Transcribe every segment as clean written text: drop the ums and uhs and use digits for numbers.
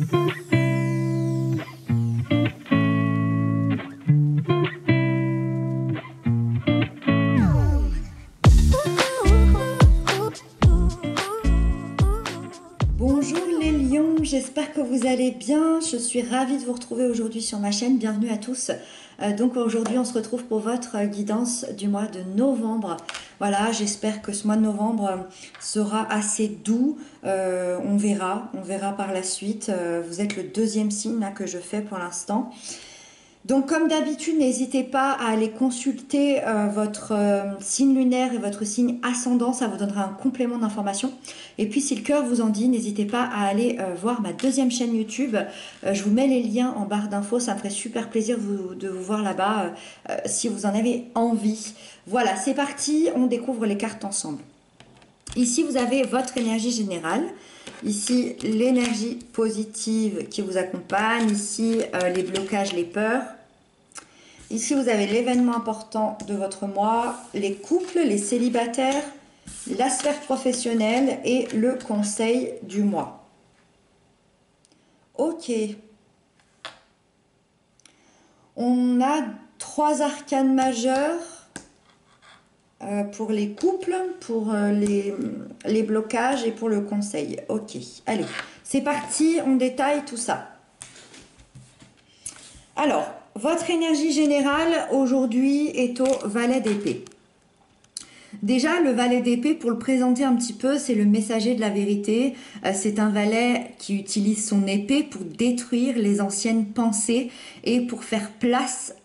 Bonjour les lions, j'espère que vous allez bien. Je suis ravie de vous retrouver aujourd'hui sur ma chaîne. Bienvenue à tous. Donc aujourd'hui on se retrouve pour votre guidance du mois de novembre. Voilà, j'espère que ce mois de novembre sera assez doux. On verra par la suite. Vous êtes le deuxième signe là, que je fais pour l'instant. Donc comme d'habitude, n'hésitez pas à aller consulter votre signe lunaire et votre signe ascendant, ça vous donnera un complément d'information. Et puis si le cœur vous en dit, n'hésitez pas à aller voir ma deuxième chaîne YouTube. Je vous mets les liens en barre d'infos, ça me ferait super plaisir de vous voir là-bas si vous en avez envie. Voilà, c'est parti, on découvre les cartes ensemble. Ici, vous avez votre énergie générale. Ici, l'énergie positive qui vous accompagne. Ici, les blocages, les peurs. Ici, vous avez l'événement important de votre mois, les couples, les célibataires, la sphère professionnelle et le conseil du mois. Ok. On a 3 arcanes majeures. Pour les couples, pour les blocages et pour le conseil. Ok, allez, c'est parti, on détaille tout ça. Alors, votre énergie générale aujourd'hui est au valet d'épée. Déjà, le valet d'épée, pour le présenter un petit peu, c'est le messager de la vérité. C'est un valet qui utilise son épée pour détruire les anciennes pensées et pour faire place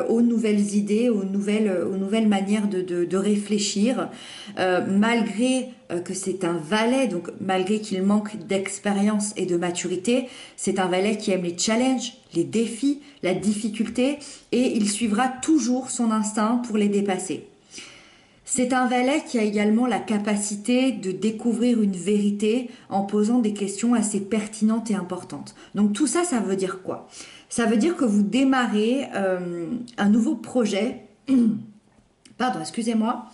aux nouvelles idées, aux nouvelles manières de réfléchir. Malgré que c'est un valet, donc malgré qu'il manque d'expérience et de maturité, c'est un valet qui aime les challenges, les défis, la difficulté, et il suivra toujours son instinct pour les dépasser. C'est un valet qui a également la capacité de découvrir une vérité en posant des questions assez pertinentes et importantes. Donc tout ça, ça veut dire quoi? Ça veut dire que vous démarrez un nouveau projet. Pardon, excusez-moi.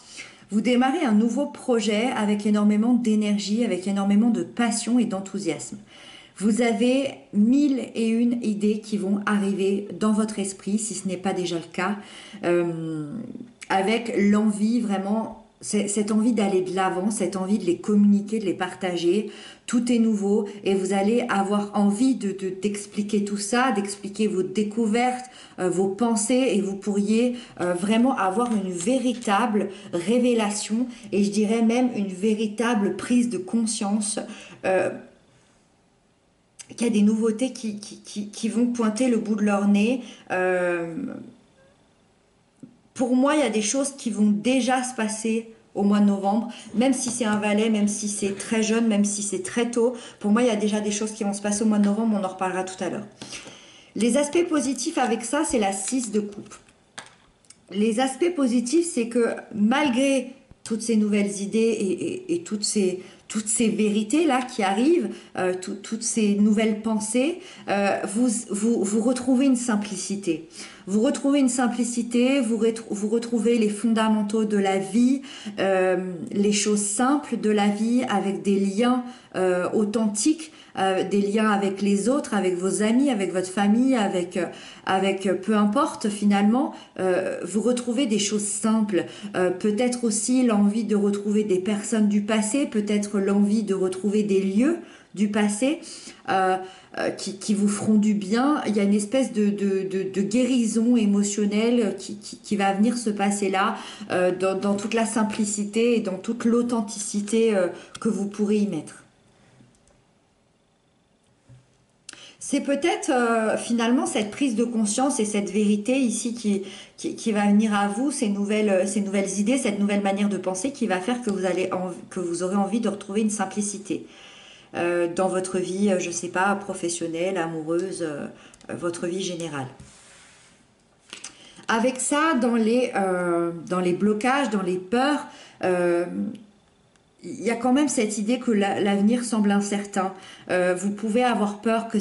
Vous démarrez un nouveau projet avec énormément d'énergie, avec énormément de passion et d'enthousiasme. Vous avez 1001 idées qui vont arriver dans votre esprit, si ce n'est pas déjà le cas. Avec l'envie vraiment, cette envie d'aller de l'avant, cette envie de les communiquer, de les partager. Tout est nouveau et vous allez avoir envie d'expliquer tout ça, d'expliquer vos découvertes, vos pensées, et vous pourriez vraiment avoir une véritable révélation et je dirais même une véritable prise de conscience qu'il y a des nouveautés qui vont pointer le bout de leur nez. Pour moi, il y a des choses qui vont déjà se passer au mois de novembre, même si c'est un valet, même si c'est très jeune, même si c'est très tôt. Pour moi, il y a déjà des choses qui vont se passer au mois de novembre, on en reparlera tout à l'heure. Les aspects positifs avec ça, c'est la 6 de coupe. Les aspects positifs, c'est que malgré toutes ces nouvelles idées et toutes ces vérités-là qui arrivent, toutes ces nouvelles pensées, vous retrouvez une simplicité. Vous retrouvez une simplicité, vous retrouvez les fondamentaux de la vie, les choses simples de la vie avec des liens authentiques, des liens avec les autres, avec vos amis, avec votre famille, avec peu importe finalement, vous retrouvez des choses simples. Peut-être aussi l'envie de retrouver des personnes du passé, peut-être l'envie de retrouver des lieux du passé qui vous feront du bien. Il y a une espèce de guérison émotionnelle qui va venir se passer là, dans toute la simplicité et dans toute l'authenticité que vous pourrez y mettre. C'est peut-être finalement cette prise de conscience et cette vérité ici qui va venir à vous, ces nouvelles idées, cette nouvelle manière de penser qui va faire que vous aurez envie de retrouver une simplicité dans votre vie, je sais pas, professionnelle, amoureuse, votre vie générale. Avec ça, dans les blocages, dans les peurs, il y a quand même cette idée que l'avenir semble incertain. Vous pouvez avoir peur que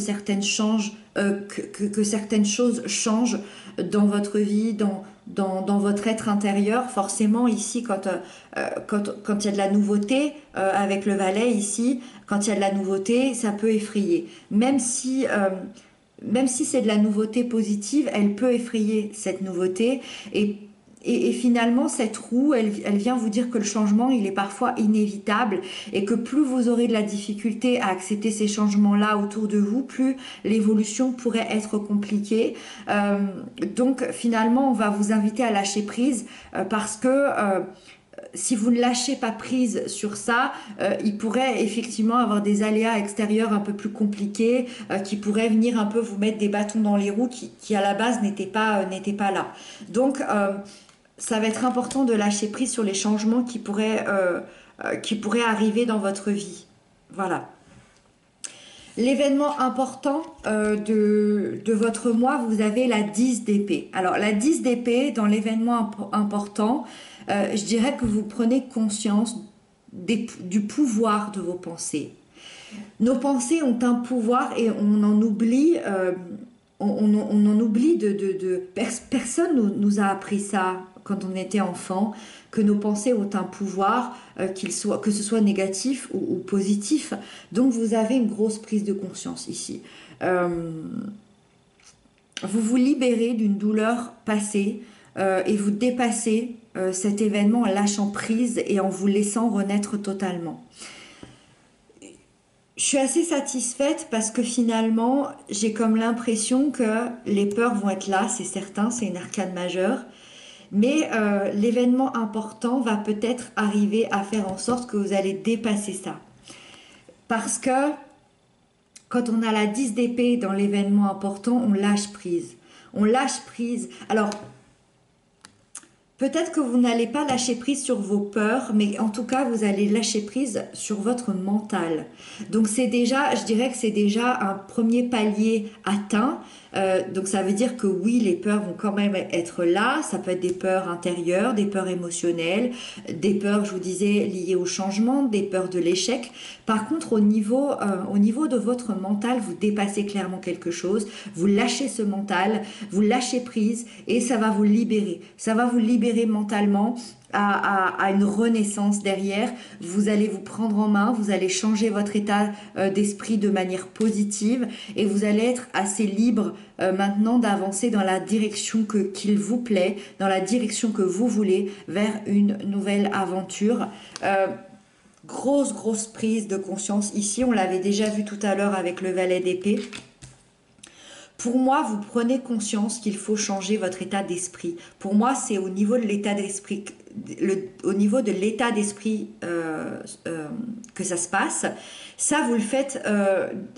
que certaines choses changent dans votre vie, dans votre être intérieur. Forcément, ici, quand il y a de la nouveauté, avec le valet ici, quand il y a de la nouveauté, ça peut effrayer. Même si c'est de la nouveauté positive, elle peut effrayer cette nouveauté. Et et finalement, cette roue, elle vient vous dire que le changement, il est parfois inévitable et que plus vous aurez de la difficulté à accepter ces changements-là autour de vous, plus l'évolution pourrait être compliquée. Donc finalement, on va vous inviter à lâcher prise parce que si vous ne lâchez pas prise sur ça, il pourrait effectivement avoir des aléas extérieurs un peu plus compliqués qui pourraient venir un peu vous mettre des bâtons dans les roues qui à la base n'étaient pas là. Donc ça va être important de lâcher prise sur les changements qui pourraient arriver dans votre vie. Voilà. L'événement important de votre mois, vous avez la 10 d'épée. Alors la 10 d'épée, dans l'événement important, je dirais que vous prenez conscience du pouvoir de vos pensées. Nos pensées ont un pouvoir et on en oublie, on en oublie personne nous a appris ça quand on était enfant, que nos pensées ont un pouvoir, que ce soit négatif ou positif. Donc vous avez une grosse prise de conscience ici. Vous vous libérez d'une douleur passée et vous dépassez cet événement en lâchant prise et en vous laissant renaître totalement. Je suis assez satisfaite parce que finalement, j'ai comme l'impression que les peurs vont être là, c'est certain, c'est une arcane majeure. Mais l'événement important va peut-être arriver à faire en sorte que vous allez dépasser ça. Parce que quand on a la 10 d'épée dans l'événement important, on lâche prise. On lâche prise. Alors, peut-être que vous n'allez pas lâcher prise sur vos peurs, mais en tout cas, vous allez lâcher prise sur votre mental. Donc c'est déjà, je dirais que c'est déjà un premier palier atteint. Donc ça veut dire que oui, les peurs vont quand même être là. Ça peut être des peurs intérieures, des peurs émotionnelles, des peurs, je vous disais, liées au changement, des peurs de l'échec. Par contre, au niveau de votre mental, vous dépassez clairement quelque chose. Vous lâchez ce mental, vous lâchez prise et ça va vous libérer. Ça va vous libérer mentalement à une renaissance derrière. Vous allez vous prendre en main, vous allez changer votre état d'esprit de manière positive et vous allez être assez libre maintenant d'avancer dans la direction qu'il vous plaît, dans la direction que vous voulez, vers une nouvelle aventure. Grosse prise de conscience ici, on l'avait déjà vu tout à l'heure avec le valet d'épée. Pour moi, vous prenez conscience qu'il faut changer votre état d'esprit. Pour moi, c'est au niveau de l'état d'esprit, que ça se passe. Ça, vous le faites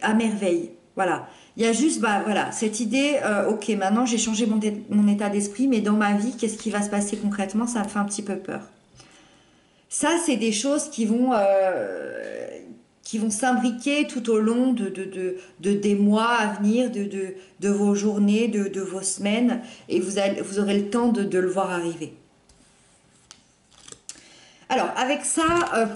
à merveille. Voilà. Il y a juste, voilà, cette idée, ok, maintenant j'ai changé mon état d'esprit, mais dans ma vie, qu'est-ce qui va se passer concrètement? Ça me fait un petit peu peur. Ça, c'est des choses qui vont s'imbriquer tout au long des mois à venir, de vos journées, de vos semaines, et vous aurez le temps de le voir arriver. Alors, avec ça,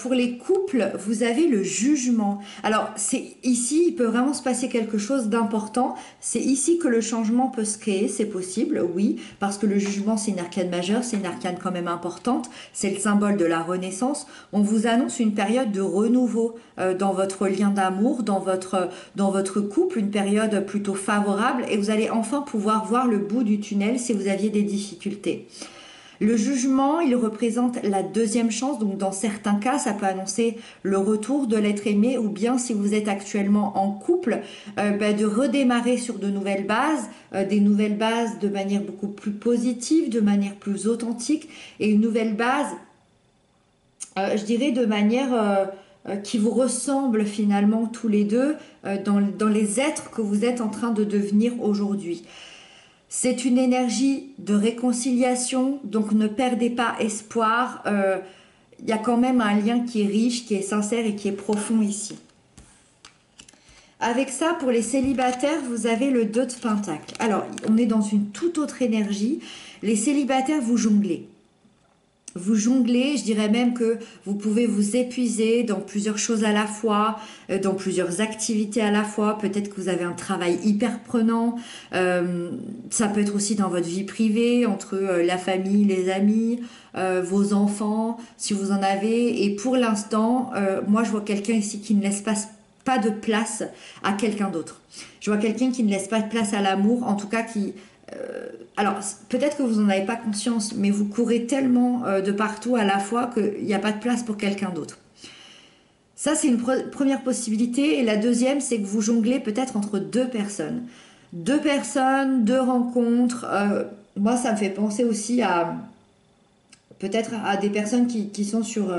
pour les couples, vous avez le jugement. Alors, c'est ici, il peut vraiment se passer quelque chose d'important. C'est ici que le changement peut se créer, c'est possible, oui, parce que le jugement, c'est une arcane majeure, c'est une arcane quand même importante, c'est le symbole de la renaissance. On vous annonce une période de renouveau dans votre lien d'amour, dans votre couple, une période plutôt favorable, et vous allez enfin pouvoir voir le bout du tunnel si vous aviez des difficultés. Le jugement, il représente la deuxième chance, donc dans certains cas, ça peut annoncer le retour de l'être aimé, ou bien si vous êtes actuellement en couple, de redémarrer sur de nouvelles bases, des nouvelles bases de manière beaucoup plus positive, de manière plus authentique, et une nouvelle base, je dirais de manière qui vous ressemble finalement tous les deux dans les êtres que vous êtes en train de devenir aujourd'hui. C'est une énergie de réconciliation, donc ne perdez pas espoir. Y a quand même un lien qui est riche, qui est sincère et qui est profond ici. Avec ça, pour les célibataires, vous avez le 2 de Pentacle. Alors, on est dans une toute autre énergie. Les célibataires, vous jonglez. vous jonglez, je dirais même que vous pouvez vous épuiser dans plusieurs choses à la fois, dans plusieurs activités à la fois. Peut-être que vous avez un travail hyper prenant. Ça peut être aussi dans votre vie privée, entre la famille, les amis, vos enfants, si vous en avez. Et pour l'instant, moi, je vois quelqu'un ici qui ne laisse pas de place à quelqu'un d'autre. Je vois quelqu'un qui ne laisse pas de place à l'amour, en tout cas qui alors, peut-être que vous n'en avez pas conscience, mais vous courez tellement de partout à la fois qu'il n'y a pas de place pour quelqu'un d'autre. Ça, c'est une première possibilité. Et la deuxième, c'est que vous jonglez peut-être entre deux personnes. Deux personnes, deux rencontres. Moi, ça me fait penser aussi à peut-être à des personnes qui sont sur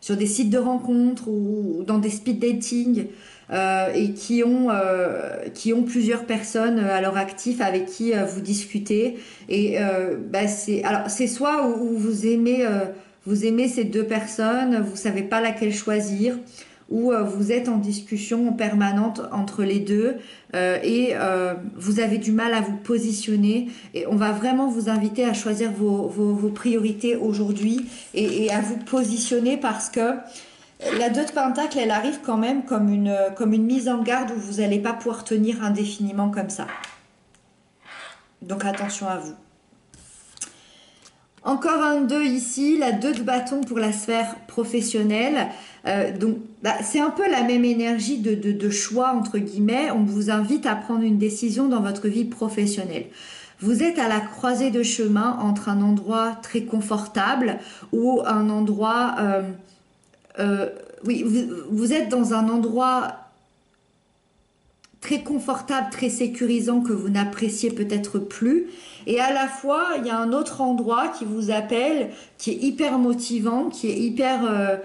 des sites de rencontres ou dans des speed dating et qui ont plusieurs personnes à leur actif avec qui vous discutez. Et c'est soit où vous aimez ces deux personnes, vous savez pas laquelle choisir, où vous êtes en discussion permanente entre les deux vous avez du mal à vous positionner et on va vraiment vous inviter à choisir vos priorités aujourd'hui et à vous positionner parce que la 2 de Pentacle, elle arrive quand même comme une mise en garde où vous n'allez pas pouvoir tenir indéfiniment comme ça. Donc attention à vous. Encore un 2 ici, la 2 de bâton pour la sphère professionnelle. C'est un peu la même énergie de choix, entre guillemets. On vous invite à prendre une décision dans votre vie professionnelle. Vous êtes à la croisée de chemin entre un endroit très confortable ou un endroit... oui, vous êtes dans un endroit très confortable, très sécurisant que vous n'appréciez peut-être plus. Et à la fois, il y a un autre endroit qui vous appelle, qui est hyper motivant, qui est hyper...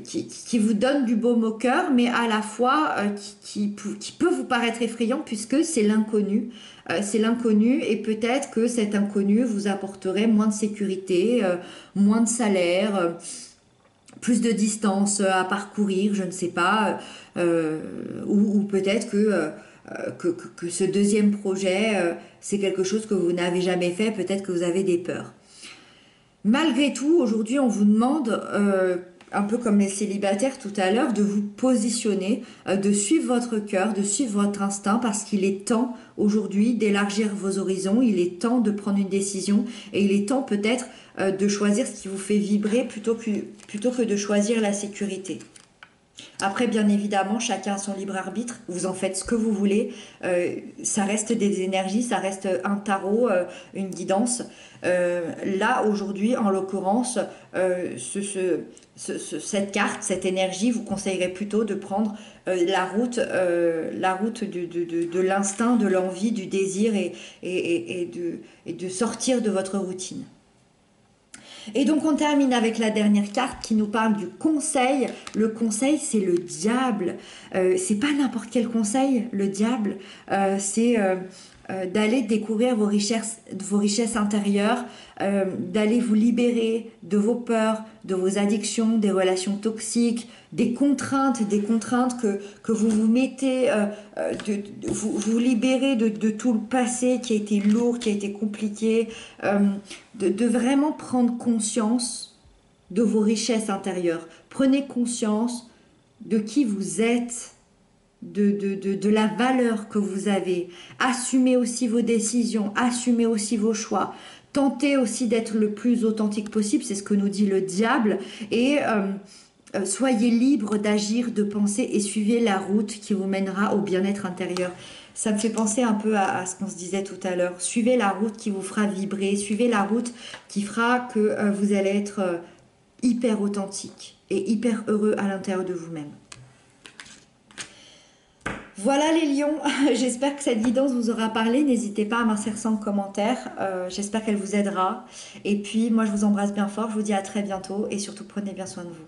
qui vous donne du baume au cœur, mais à la fois qui peut vous paraître effrayant puisque c'est l'inconnu. C'est l'inconnu et peut-être que cet inconnu vous apporterait moins de sécurité, moins de salaire, plus de distance à parcourir, je ne sais pas, ou peut-être que ce deuxième projet, c'est quelque chose que vous n'avez jamais fait, peut-être que vous avez des peurs. Malgré tout, aujourd'hui, on vous demande, un peu comme les célibataires tout à l'heure, de vous positionner, de suivre votre cœur, de suivre votre instinct, parce qu'il est temps aujourd'hui d'élargir vos horizons, il est temps de prendre une décision, et il est temps peut-être de choisir ce qui vous fait vibrer plutôt que de choisir la sécurité. Après, bien évidemment, chacun a son libre arbitre, vous en faites ce que vous voulez, ça reste des énergies, ça reste un tarot, une guidance. Là, aujourd'hui, en l'occurrence, cette carte, cette énergie, vous conseillerait plutôt de prendre la route de l'instinct, de l'envie, du désir et de sortir de votre routine. Et donc on termine avec la dernière carte qui nous parle du conseil. Le conseil, c'est le diable. C'est pas n'importe quel conseil, le diable. C'est d'aller découvrir vos richesses intérieures, d'aller vous libérer de vos peurs, de vos addictions, des relations toxiques, des contraintes que vous vous mettez, vous libérer de tout le passé qui a été lourd, qui a été compliqué, de vraiment prendre conscience de vos richesses intérieures. Prenez conscience de qui vous êtes, de la valeur que vous avez. Assumez aussi vos décisions, assumez aussi vos choix. Tentez aussi d'être le plus authentique possible, c'est ce que nous dit le diable. Et soyez libre d'agir, de penser et suivez la route qui vous mènera au bien-être intérieur. Ça me fait penser un peu à ce qu'on se disait tout à l'heure. Suivez la route qui vous fera vibrer, suivez la route qui fera que vous allez être hyper authentique et hyper heureux à l'intérieur de vous-même. Voilà les lions, j'espère que cette guidance vous aura parlé, n'hésitez pas à m'inscrire ça en commentaire, j'espère qu'elle vous aidera. Et puis moi je vous embrasse bien fort, je vous dis à très bientôt et surtout prenez bien soin de vous.